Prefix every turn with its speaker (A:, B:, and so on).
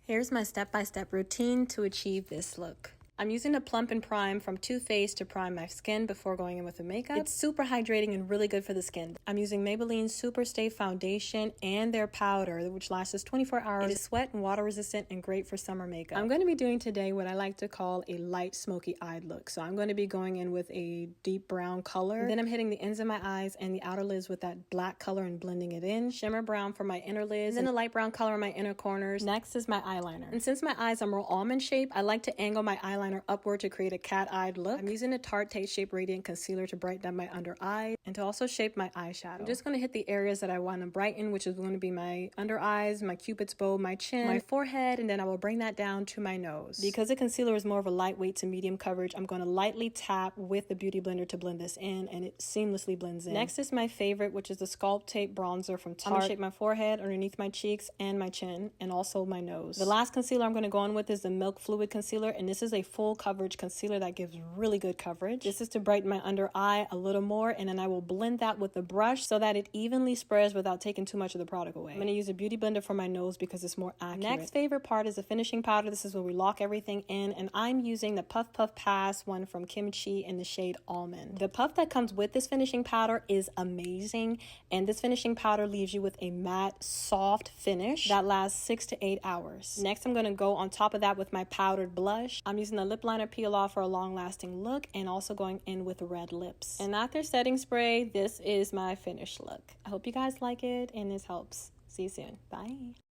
A: Here's my step-by-step routine to achieve this look. I'm using a Plump and Prime from Too Faced to prime my skin before going in with the makeup. It's super hydrating and really good for the skin. I'm using Maybelline's Super Stay Foundation and their powder, which lasts 24 hours. It is sweat and water resistant and great for summer makeup. I'm going to be doing today what I like to call a light smoky eyed look. So I'm going to be going in with a deep brown color. And then I'm hitting the ends of my eyes and the outer lids with that black color and blending it in. Shimmer brown for my inner lids, and then a light brown color in my inner corners. Next is my eyeliner. And since my eyes are more almond shaped, I like to angle my eyeliner upward to create a cat-eyed look. I'm using a Tarte Shape Radiant Concealer to brighten up my under eye and to also shape my eyeshadow. I'm just going to hit the areas that I want to brighten, which is going to be my under eyes, my cupid's bow, my chin, my forehead, and then I will bring that down to my nose. Because the concealer is more of a lightweight to medium coverage, I'm going to lightly tap with the Beauty Blender to blend this in, and it seamlessly blends in. Next is my favorite, which is the Sculpt Tape Bronzer from Tarte. I'm going to shape my forehead, underneath my cheeks, and my chin, and also my nose. The last concealer I'm going to go on with is the Milk Fluid Concealer, and this is a full coverage concealer that gives really good coverage. This is to brighten my under eye a little more, and then I will blend that with the brush so that it evenly spreads without taking too much of the product away. I'm going to use a Beauty Blender for my nose because it's more accurate. Next favorite part is the finishing powder. This is where we lock everything in, and I'm using the Puff Puff Pass one from Kimchi in the shade Almond. The puff that comes with this finishing powder is amazing, and this finishing powder leaves you with a matte, soft finish that lasts 6 to 8 hours. Next, I'm going to go on top of that with my powdered blush. I'm using the lip liner peel off for a long-lasting look, and also going in with red lips. And after setting spray, this is my finished look. I hope you guys like it and this helps. See you soon. Bye.